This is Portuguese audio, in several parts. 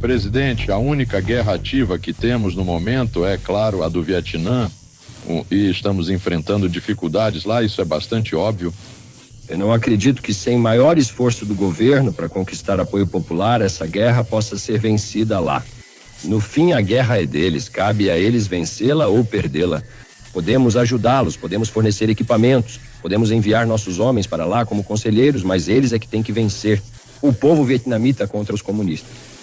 Presidente, a única guerra ativa que temos no momento é, claro, a do Vietnã, e estamos enfrentando dificuldades lá, isso é bastante óbvio. Eu não acredito que sem maior esforço do governo para conquistar apoio popular, essa guerra possa ser vencida lá. No fim, a guerra é deles, cabe a eles vencê-la ou perdê-la. Podemos ajudá-los, podemos fornecer equipamentos, podemos enviar nossos homens para lá como conselheiros, mas eles é que têm que vencer o povo vietnamita contra os comunistas.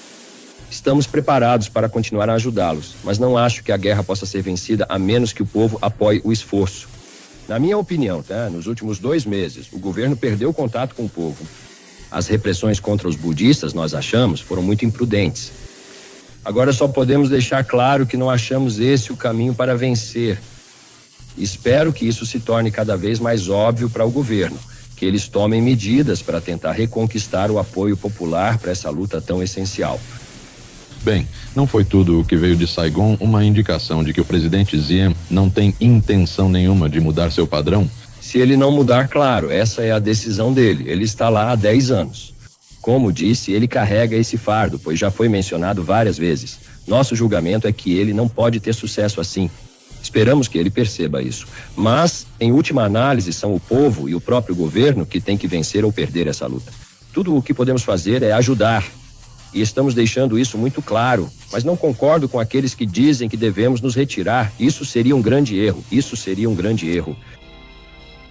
Estamos preparados para continuar a ajudá-los, mas não acho que a guerra possa ser vencida a menos que o povo apoie o esforço. Na minha opinião, nos últimos 2 meses, o governo perdeu o contato com o povo. As repressões contra os budistas, nós achamos, foram muito imprudentes. Agora só podemos deixar claro que não achamos esse o caminho para vencer. Espero que isso se torne cada vez mais óbvio para o governo, que eles tomem medidas para tentar reconquistar o apoio popular para essa luta tão essencial. Bem, não foi tudo o que veio de Saigon uma indicação de que o presidente Diem não tem intenção nenhuma de mudar seu padrão? Se ele não mudar, claro, essa é a decisão dele. Ele está lá há 10 anos. Como disse, ele carrega esse fardo, pois já foi mencionado várias vezes. Nosso julgamento é que ele não pode ter sucesso assim. Esperamos que ele perceba isso. Mas, em última análise, são o povo e o próprio governo que tem que vencer ou perder essa luta. Tudo o que podemos fazer é ajudar. E estamos deixando isso muito claro, mas não concordo com aqueles que dizem que devemos nos retirar. Isso seria um grande erro.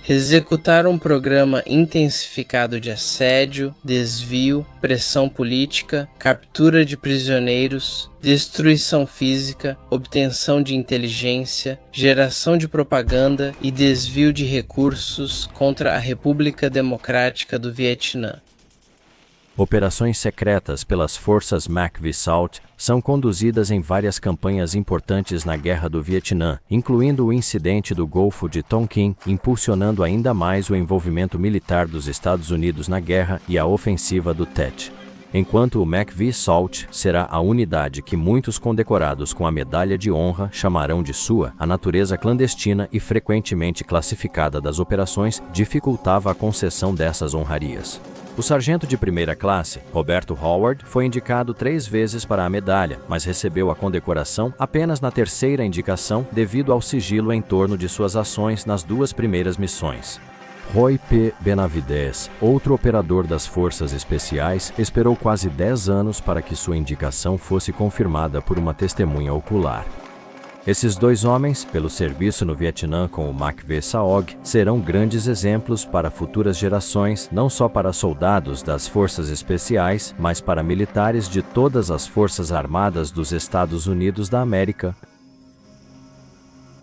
Executar um programa intensificado de assédio, desvio, pressão política, captura de prisioneiros, destruição física, obtenção de inteligência, geração de propaganda e desvio de recursos contra a República Democrática do Vietnã. Operações secretas pelas forças MACV-SALT são conduzidas em várias campanhas importantes na Guerra do Vietnã, incluindo o incidente do Golfo de Tonkin, impulsionando ainda mais o envolvimento militar dos Estados Unidos na guerra e a ofensiva do Tet. Enquanto o MACV-SALT será a unidade que muitos condecorados com a Medalha de Honra chamarão de sua, a natureza clandestina e frequentemente classificada das operações dificultava a concessão dessas honrarias. O sargento de primeira classe, Roberto Howard, foi indicado 3 vezes para a medalha, mas recebeu a condecoração apenas na 3ª indicação devido ao sigilo em torno de suas ações nas 2 primeiras missões. Roy P. Benavidez, outro operador das Forças Especiais, esperou quase 10 anos para que sua indicação fosse confirmada por uma testemunha ocular. Esses 2 homens, pelo serviço no Vietnã com o MACV-SAOG, serão grandes exemplos para futuras gerações, não só para soldados das Forças Especiais, mas para militares de todas as Forças Armadas dos Estados Unidos da América.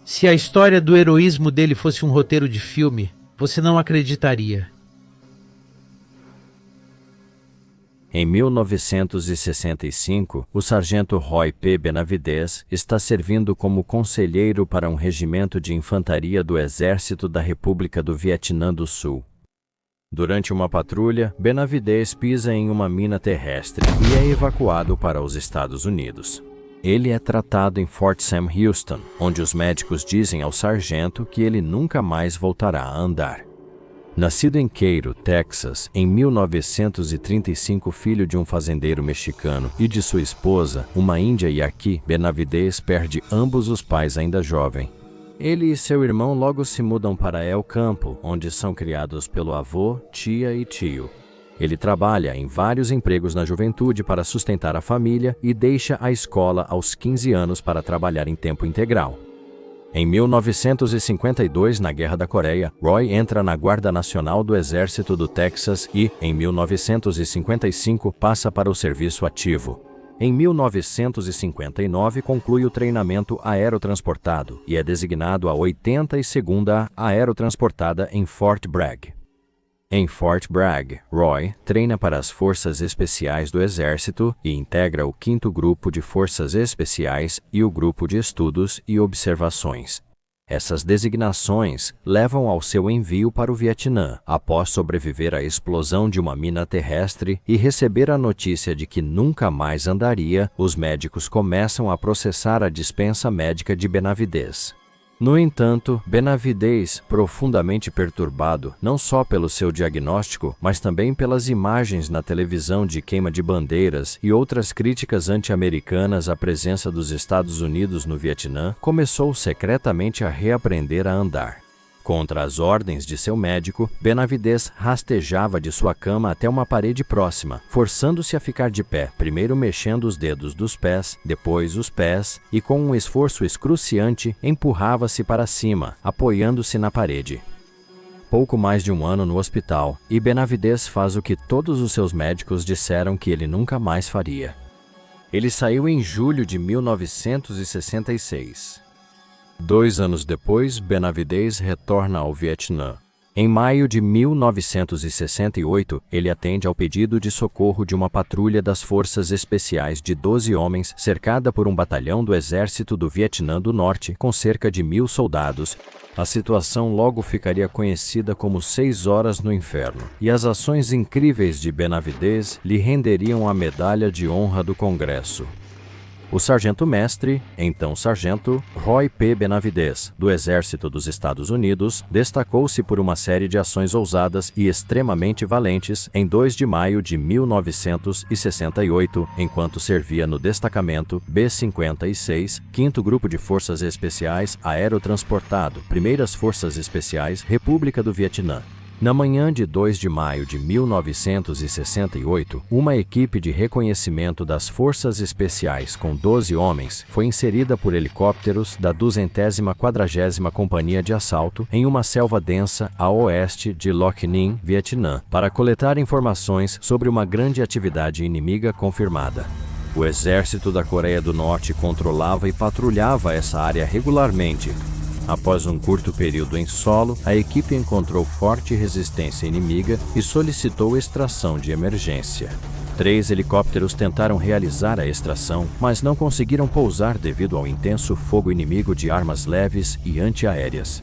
Se a história do heroísmo dele fosse um roteiro de filme, você não acreditaria. Em 1965, o sargento Roy P. Benavidez está servindo como conselheiro para um regimento de infantaria do Exército da República do Vietnã do Sul. Durante uma patrulha, Benavidez pisa em uma mina terrestre e é evacuado para os Estados Unidos. Ele é tratado em Fort Sam Houston, onde os médicos dizem ao sargento que ele nunca mais voltará a andar. Nascido em Cairo, Texas, em 1935, filho de um fazendeiro mexicano e de sua esposa, uma índia Yaqui, Benavidez perde ambos os pais ainda jovem. Ele e seu irmão logo se mudam para El Campo, onde são criados pelo avô, tia e tio. Ele trabalha em vários empregos na juventude para sustentar a família e deixa a escola aos 15 anos para trabalhar em tempo integral. Em 1952, na Guerra da Coreia, Roy entra na Guarda Nacional do Exército do Texas e, em 1955, passa para o serviço ativo. Em 1959, conclui o treinamento aerotransportado e é designado a 82ª Aerotransportada em Fort Bragg. Em Fort Bragg, Roy treina para as Forças Especiais do Exército e integra o 5º Grupo de Forças Especiais e o Grupo de Estudos e Observações. Essas designações levam ao seu envio para o Vietnã, após sobreviver à explosão de uma mina terrestre e receber a notícia de que nunca mais andaria. Os médicos começam a processar a dispensa médica de Benavidez. No entanto, Benavidez, profundamente perturbado, não só pelo seu diagnóstico, mas também pelas imagens na televisão de queima de bandeiras e outras críticas anti-americanas à presença dos Estados Unidos no Vietnã, começou secretamente a reaprender a andar. Contra as ordens de seu médico, Benavidez rastejava de sua cama até uma parede próxima, forçando-se a ficar de pé, primeiro mexendo os dedos dos pés, depois os pés, e com um esforço excruciante, empurrava-se para cima, apoiando-se na parede. Pouco mais de um ano no hospital, e Benavidez faz o que todos os seus médicos disseram que ele nunca mais faria. Ele saiu em julho de 1966. 2 anos depois, Benavidez retorna ao Vietnã. Em maio de 1968, ele atende ao pedido de socorro de uma patrulha das Forças Especiais de 12 homens, cercada por um batalhão do Exército do Vietnã do Norte, com cerca de 1.000 soldados. A situação logo ficaria conhecida como 6 horas no inferno, e as ações incríveis de Benavidez lhe renderiam a Medalha de Honra do Congresso. O sargento-mestre, então sargento, Roy P. Benavidez, do Exército dos Estados Unidos, destacou-se por uma série de ações ousadas e extremamente valentes em 2 de maio de 1968, enquanto servia no destacamento B-56, 5º Grupo de Forças Especiais Aerotransportado, Primeiras Forças Especiais, República do Vietnã. Na manhã de 2 de maio de 1968, uma equipe de reconhecimento das Forças Especiais com 12 homens foi inserida por helicópteros da 240ª Companhia de Assalto em uma selva densa a oeste de Loc Ninh, Vietnã, para coletar informações sobre uma grande atividade inimiga confirmada. O Exército da Coreia do Norte controlava e patrulhava essa área regularmente. Após um curto período em solo, a equipe encontrou forte resistência inimiga e solicitou extração de emergência. 3 helicópteros tentaram realizar a extração, mas não conseguiram pousar devido ao intenso fogo inimigo de armas leves e antiaéreas.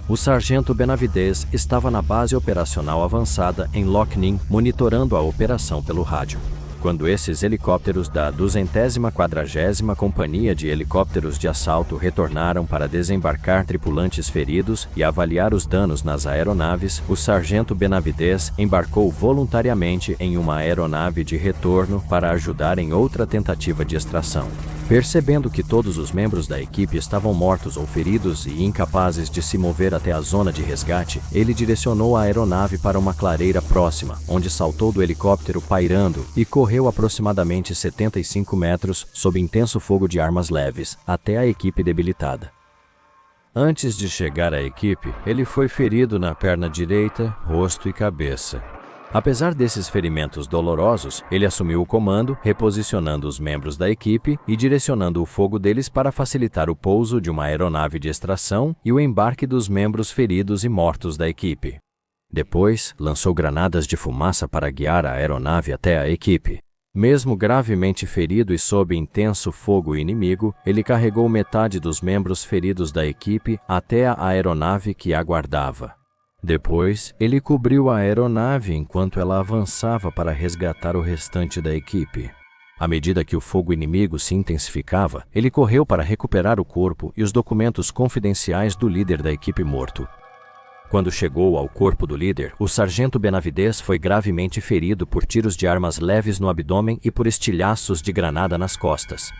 O sargento Benavidez estava na base operacional avançada em Loc Ninh, monitorando a operação pelo rádio. Quando esses helicópteros da 240ª Companhia de Helicópteros de Assalto retornaram para desembarcar tripulantes feridos e avaliar os danos nas aeronaves, o sargento Benavidez embarcou voluntariamente em uma aeronave de retorno para ajudar em outra tentativa de extração. Percebendo que todos os membros da equipe estavam mortos ou feridos e incapazes de se mover até a zona de resgate, ele direcionou a aeronave para uma clareira próxima, onde saltou do helicóptero pairando e correu aproximadamente 75 metros sob intenso fogo de armas leves, até a equipe debilitada. Antes de chegar à equipe, ele foi ferido na perna direita, rosto e cabeça. Apesar desses ferimentos dolorosos, ele assumiu o comando, reposicionando os membros da equipe e direcionando o fogo deles para facilitar o pouso de uma aeronave de extração e o embarque dos membros feridos e mortos da equipe. Depois, lançou granadas de fumaça para guiar a aeronave até a equipe. Mesmo gravemente ferido e sob intenso fogo inimigo, ele carregou metade dos membros feridos da equipe até a aeronave que aguardava. Depois, ele cobriu a aeronave enquanto ela avançava para resgatar o restante da equipe. À medida que o fogo inimigo se intensificava, ele correu para recuperar o corpo e os documentos confidenciais do líder da equipe morto. Quando chegou ao corpo do líder, o sargento Benavidez foi gravemente ferido por tiros de armas leves no abdômen e por estilhaços de granada nas costas.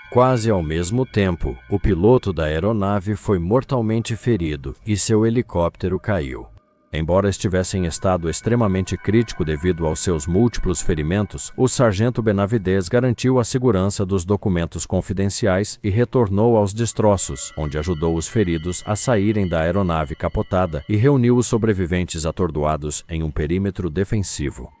Quase ao mesmo tempo, o piloto da aeronave foi mortalmente ferido e seu helicóptero caiu. Embora estivesse em estado extremamente crítico devido aos seus múltiplos ferimentos, o sargento Benavidez garantiu a segurança dos documentos confidenciais e retornou aos destroços, onde ajudou os feridos a saírem da aeronave capotada e reuniu os sobreviventes atordoados em um perímetro defensivo.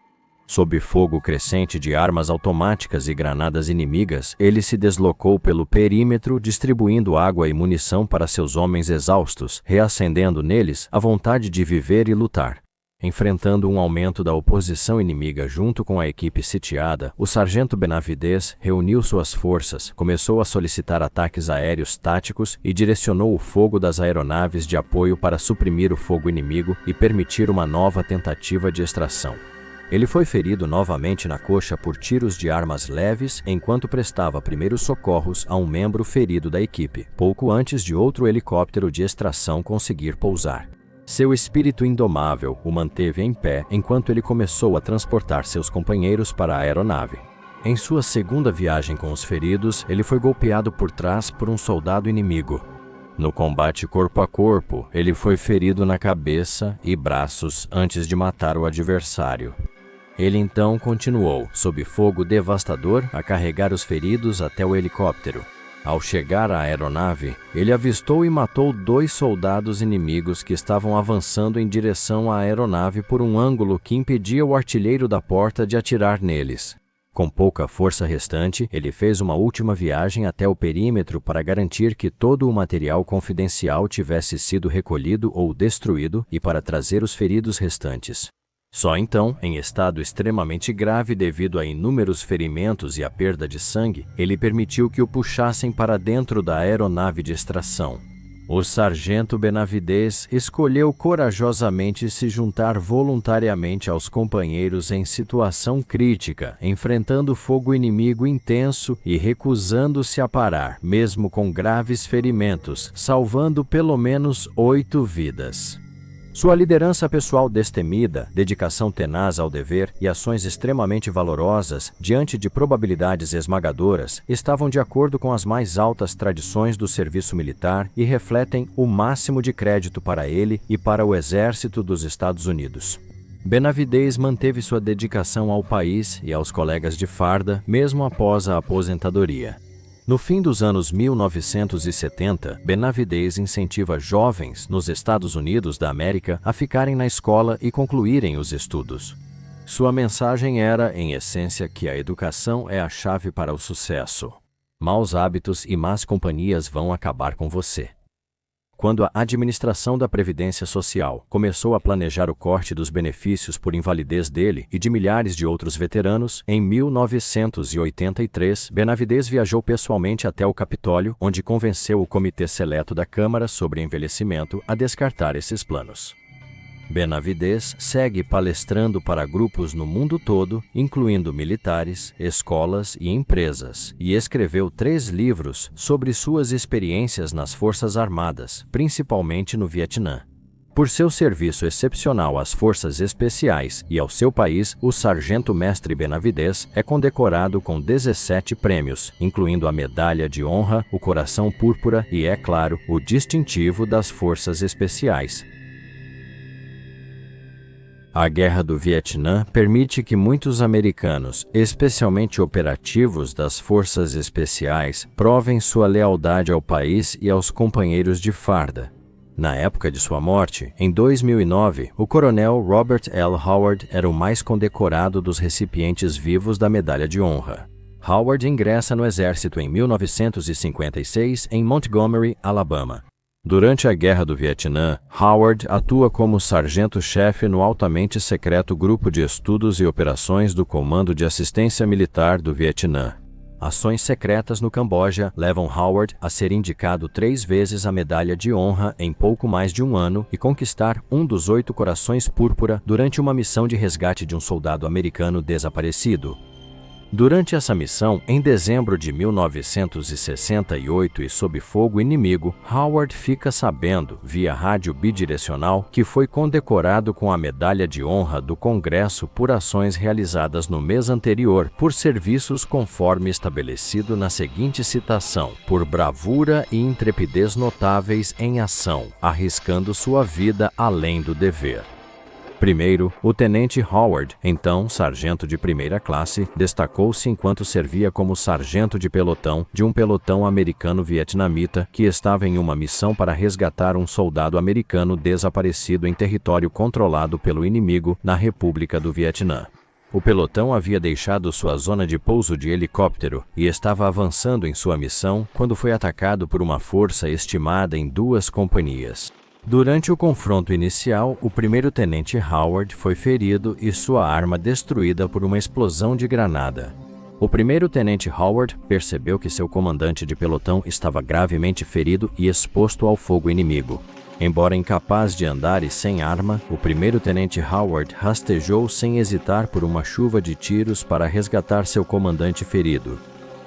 Sob fogo crescente de armas automáticas e granadas inimigas, ele se deslocou pelo perímetro, distribuindo água e munição para seus homens exaustos, reacendendo neles a vontade de viver e lutar. Enfrentando um aumento da oposição inimiga junto com a equipe sitiada, o sargento Benavidez reuniu suas forças, começou a solicitar ataques aéreos táticos e direcionou o fogo das aeronaves de apoio para suprimir o fogo inimigo e permitir uma nova tentativa de extração. Ele foi ferido novamente na coxa por tiros de armas leves enquanto prestava primeiros socorros a um membro ferido da equipe, pouco antes de outro helicóptero de extração conseguir pousar. Seu espírito indomável o manteve em pé enquanto ele começou a transportar seus companheiros para a aeronave. Em sua segunda viagem com os feridos, ele foi golpeado por trás por um soldado inimigo. No combate corpo a corpo, ele foi ferido na cabeça e braços antes de matar o adversário. Ele então continuou, sob fogo devastador, a carregar os feridos até o helicóptero. Ao chegar à aeronave, ele avistou e matou 2 soldados inimigos que estavam avançando em direção à aeronave por um ângulo que impedia o artilheiro da porta de atirar neles. Com pouca força restante, ele fez uma última viagem até o perímetro para garantir que todo o material confidencial tivesse sido recolhido ou destruído e para trazer os feridos restantes. Só então, em estado extremamente grave devido a inúmeros ferimentos e a perda de sangue, ele permitiu que o puxassem para dentro da aeronave de extração. O sargento Benavidez escolheu corajosamente se juntar voluntariamente aos companheiros em situação crítica, enfrentando fogo inimigo intenso e recusando-se a parar, mesmo com graves ferimentos, salvando pelo menos 8 vidas. Sua liderança pessoal destemida, dedicação tenaz ao dever e ações extremamente valorosas diante de probabilidades esmagadoras estavam de acordo com as mais altas tradições do serviço militar e refletem o máximo de crédito para ele e para o Exército dos Estados Unidos. Benavidez manteve sua dedicação ao país e aos colegas de farda mesmo após a aposentadoria. No fim dos anos 1970, Benavidez incentiva jovens nos Estados Unidos da América a ficarem na escola e concluírem os estudos. Sua mensagem era, em essência, que a educação é a chave para o sucesso. Maus hábitos e más companhias vão acabar com você. Quando a administração da Previdência Social começou a planejar o corte dos benefícios por invalidez dele e de milhares de outros veteranos, em 1983, Benavidez viajou pessoalmente até o Capitólio, onde convenceu o Comitê Seleto da Câmara sobre Envelhecimento a descartar esses planos. Benavidez segue palestrando para grupos no mundo todo, incluindo militares, escolas e empresas, e escreveu 3 livros sobre suas experiências nas Forças Armadas, principalmente no Vietnã. Por seu serviço excepcional às Forças Especiais e ao seu país, o Sargento Mestre Benavidez é condecorado com 17 prêmios, incluindo a Medalha de Honra, o Coração Púrpura e, é claro, o distintivo das Forças Especiais. A Guerra do Vietnã permite que muitos americanos, especialmente operativos das Forças Especiais, provem sua lealdade ao país e aos companheiros de farda. Na época de sua morte, em 2009, o coronel Robert L. Howard era o mais condecorado dos recipientes vivos da Medalha de Honra. Howard ingressa no Exército em 1956 em Montgomery, Alabama. Durante a Guerra do Vietnã, Howard atua como sargento-chefe no altamente secreto Grupo de Estudos e Operações do Comando de Assistência Militar do Vietnã. Ações secretas no Camboja levam Howard a ser indicado 3 vezes a Medalha de Honra em pouco mais de um ano e conquistar um dos 8 corações púrpura durante uma missão de resgate de um soldado americano desaparecido. Durante essa missão, em dezembro de 1968 e sob fogo inimigo, Howard fica sabendo, via rádio bidirecional, que foi condecorado com a Medalha de Honra do Congresso por ações realizadas no mês anterior por serviços conforme estabelecido na seguinte citação: por bravura e intrepidez notáveis em ação, arriscando sua vida além do dever. Primeiro, o tenente Howard, então sargento de primeira classe, destacou-se enquanto servia como sargento de pelotão de um pelotão americano-vietnamita que estava em uma missão para resgatar um soldado americano desaparecido em território controlado pelo inimigo na República do Vietnã. O pelotão havia deixado sua zona de pouso de helicóptero e estava avançando em sua missão quando foi atacado por uma força estimada em 2 companhias. Durante o confronto inicial, o primeiro-tenente Howard foi ferido e sua arma destruída por uma explosão de granada. O primeiro-tenente Howard percebeu que seu comandante de pelotão estava gravemente ferido e exposto ao fogo inimigo. Embora incapaz de andar e sem arma, o primeiro-tenente Howard rastejou sem hesitar por uma chuva de tiros para resgatar seu comandante ferido.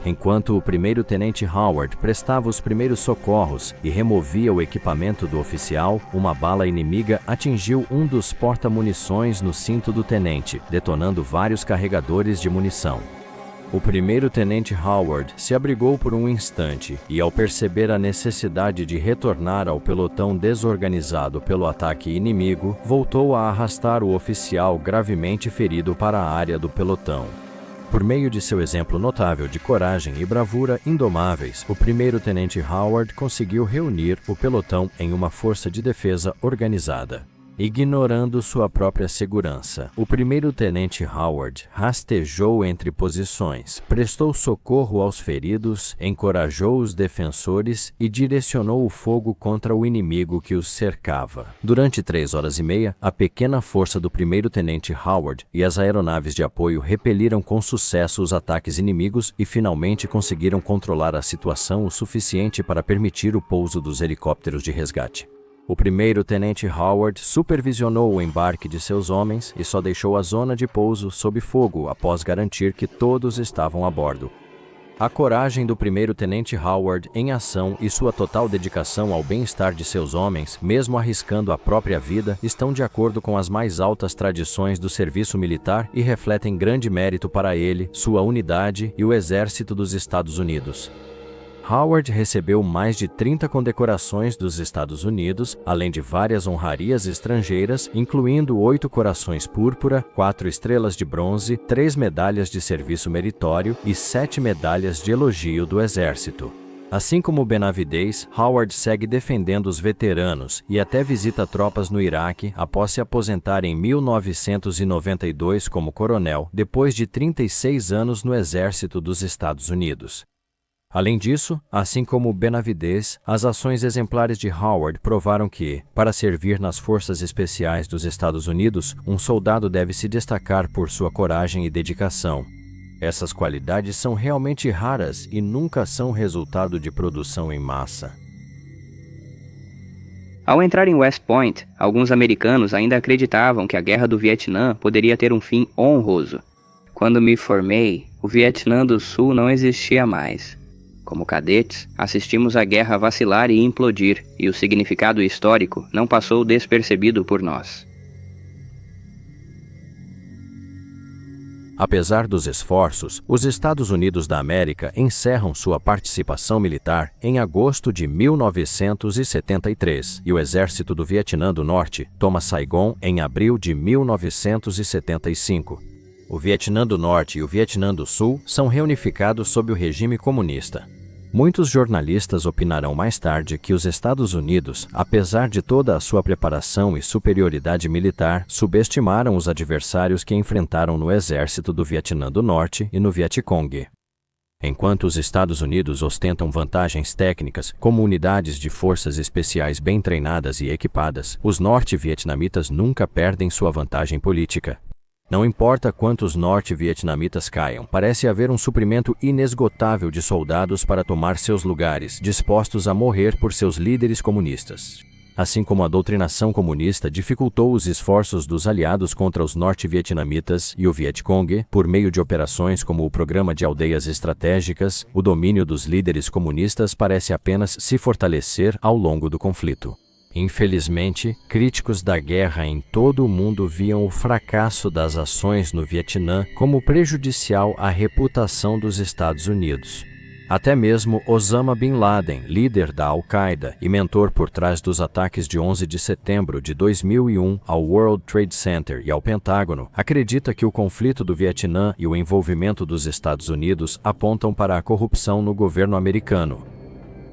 Enquanto o primeiro-tenente Howard prestava os primeiros socorros e removia o equipamento do oficial, uma bala inimiga atingiu um dos porta-munições no cinto do tenente, detonando vários carregadores de munição. O primeiro-tenente Howard se abrigou por um instante e, ao perceber a necessidade de retornar ao pelotão desorganizado pelo ataque inimigo, voltou a arrastar o oficial gravemente ferido para a área do pelotão. Por meio de seu exemplo notável de coragem e bravura indomáveis, o primeiro-tenente Howard conseguiu reunir o pelotão em uma força de defesa organizada. Ignorando sua própria segurança, o primeiro-tenente Howard rastejou entre posições, prestou socorro aos feridos, encorajou os defensores e direcionou o fogo contra o inimigo que os cercava. Durante 3 horas e meia, a pequena força do primeiro-tenente Howard e as aeronaves de apoio repeliram com sucesso os ataques inimigos e finalmente conseguiram controlar a situação o suficiente para permitir o pouso dos helicópteros de resgate. O primeiro-tenente Howard supervisionou o embarque de seus homens e só deixou a zona de pouso sob fogo após garantir que todos estavam a bordo. A coragem do primeiro-tenente Howard em ação e sua total dedicação ao bem-estar de seus homens, mesmo arriscando a própria vida, estão de acordo com as mais altas tradições do serviço militar e refletem grande mérito para ele, sua unidade e o Exército dos Estados Unidos. Howard recebeu mais de 30 condecorações dos Estados Unidos, além de várias honrarias estrangeiras, incluindo 8 corações púrpura, 4 estrelas de bronze, 3 medalhas de serviço meritório e 7 medalhas de elogio do Exército. Assim como Benavidez, Howard segue defendendo os veteranos e até visita tropas no Iraque após se aposentar em 1992 como coronel, depois de 36 anos no Exército dos Estados Unidos. Além disso, assim como Benavidez, as ações exemplares de Howard provaram que, para servir nas Forças Especiais dos Estados Unidos, um soldado deve se destacar por sua coragem e dedicação. Essas qualidades são realmente raras e nunca são resultado de produção em massa. Ao entrar em West Point, alguns americanos ainda acreditavam que a Guerra do Vietnã poderia ter um fim honroso. Quando me formei, o Vietnã do Sul não existia mais. Como cadetes, assistimos a guerra vacilar e implodir, e o significado histórico não passou despercebido por nós. Apesar dos esforços, os Estados Unidos da América encerram sua participação militar em agosto de 1973 e o Exército do Vietnã do Norte toma Saigon em abril de 1975. O Vietnã do Norte e o Vietnã do Sul são reunificados sob o regime comunista. Muitos jornalistas opinarão mais tarde que os Estados Unidos, apesar de toda a sua preparação e superioridade militar, subestimaram os adversários que enfrentaram no Exército do Vietnã do Norte e no Vietcong. Enquanto os Estados Unidos ostentam vantagens técnicas, como unidades de forças especiais bem treinadas e equipadas, os norte-vietnamitas nunca perdem sua vantagem política. Não importa quantos norte-vietnamitas caiam, parece haver um suprimento inesgotável de soldados para tomar seus lugares, dispostos a morrer por seus líderes comunistas. Assim como a doutrinação comunista dificultou os esforços dos aliados contra os norte-vietnamitas e o Vietcong, por meio de operações como o Programa de Aldeias Estratégicas, o domínio dos líderes comunistas parece apenas se fortalecer ao longo do conflito. Infelizmente, críticos da guerra em todo o mundo viam o fracasso das ações no Vietnã como prejudicial à reputação dos Estados Unidos. Até mesmo Osama Bin Laden, líder da Al-Qaeda e mentor por trás dos ataques de 11 de setembro de 2001 ao World Trade Center e ao Pentágono, acredita que o conflito do Vietnã e o envolvimento dos Estados Unidos apontam para a corrupção no governo americano.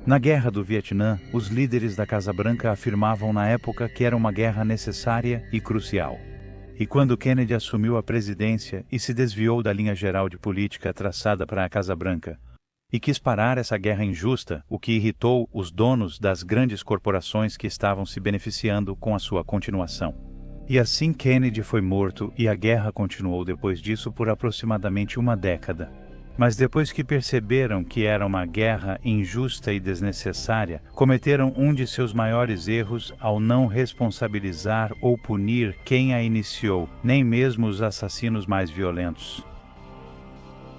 Na Guerra do Vietnã, os líderes da Casa Branca afirmavam na época que era uma guerra necessária e crucial. E quando Kennedy assumiu a presidência e se desviou da linha geral de política traçada para a Casa Branca, e quis parar essa guerra injusta, o que irritou os donos das grandes corporações que estavam se beneficiando com a sua continuação. E assim Kennedy foi morto e a guerra continuou depois disso por aproximadamente uma década. Mas depois que perceberam que era uma guerra injusta e desnecessária, cometeram um de seus maiores erros ao não responsabilizar ou punir quem a iniciou, nem mesmo os assassinos mais violentos.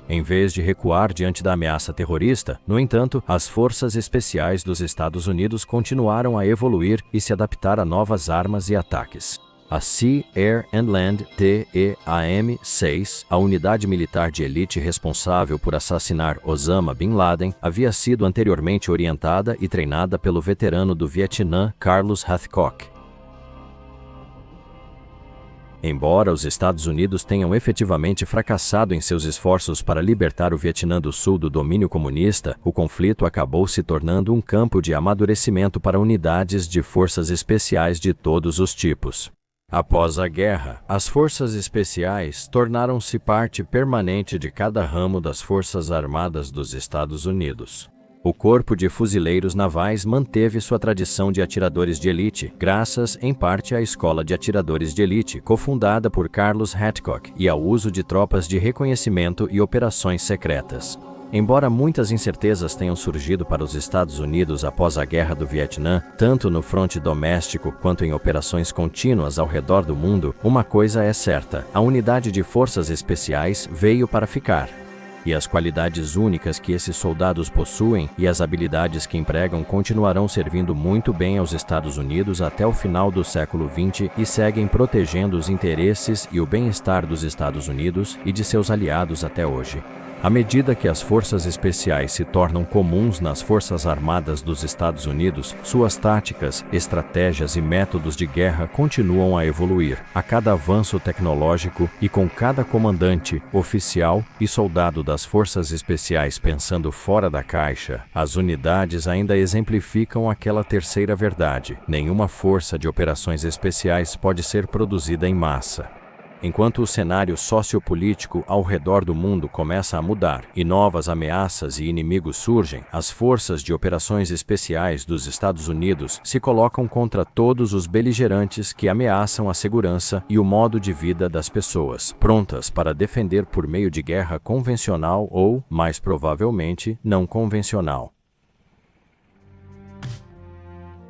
Em vez de recuar diante da ameaça terrorista, no entanto, as forças especiais dos Estados Unidos continuaram a evoluir e se adaptar a novas armas e ataques. A Sea, Air and Land TEAM-6, a unidade militar de elite responsável por assassinar Osama Bin Laden, havia sido anteriormente orientada e treinada pelo veterano do Vietnã, Carlos Hathcock. Embora os Estados Unidos tenham efetivamente fracassado em seus esforços para libertar o Vietnã do Sul do domínio comunista, o conflito acabou se tornando um campo de amadurecimento para unidades de forças especiais de todos os tipos. Após a guerra, as forças especiais tornaram-se parte permanente de cada ramo das Forças Armadas dos Estados Unidos. O Corpo de Fuzileiros Navais manteve sua tradição de atiradores de elite, graças, em parte, à Escola de Atiradores de Elite, cofundada por Carlos Hathcock, e ao uso de tropas de reconhecimento e operações secretas. Embora muitas incertezas tenham surgido para os Estados Unidos após a Guerra do Vietnã, tanto no fronte doméstico quanto em operações contínuas ao redor do mundo, uma coisa é certa: a unidade de forças especiais veio para ficar. E as qualidades únicas que esses soldados possuem e as habilidades que empregam continuarão servindo muito bem aos Estados Unidos até o final do século XX e seguem protegendo os interesses e o bem-estar dos Estados Unidos e de seus aliados até hoje. À medida que as forças especiais se tornam comuns nas Forças Armadas dos Estados Unidos, suas táticas, estratégias e métodos de guerra continuam a evoluir, a cada avanço tecnológico e com cada comandante, oficial e soldado das Forças Especiais pensando fora da caixa. As unidades ainda exemplificam aquela terceira verdade: nenhuma força de operações especiais pode ser produzida em massa. Enquanto o cenário sociopolítico ao redor do mundo começa a mudar e novas ameaças e inimigos surgem, as forças de operações especiais dos Estados Unidos se colocam contra todos os beligerantes que ameaçam a segurança e o modo de vida das pessoas, prontas para defender por meio de guerra convencional ou, mais provavelmente, não convencional.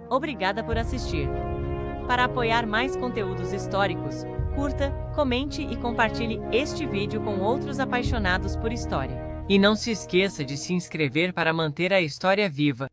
Obrigada por assistir. Para apoiar mais conteúdos históricos, curta, comente e compartilhe este vídeo com outros apaixonados por história. E não se esqueça de se inscrever para manter a história viva.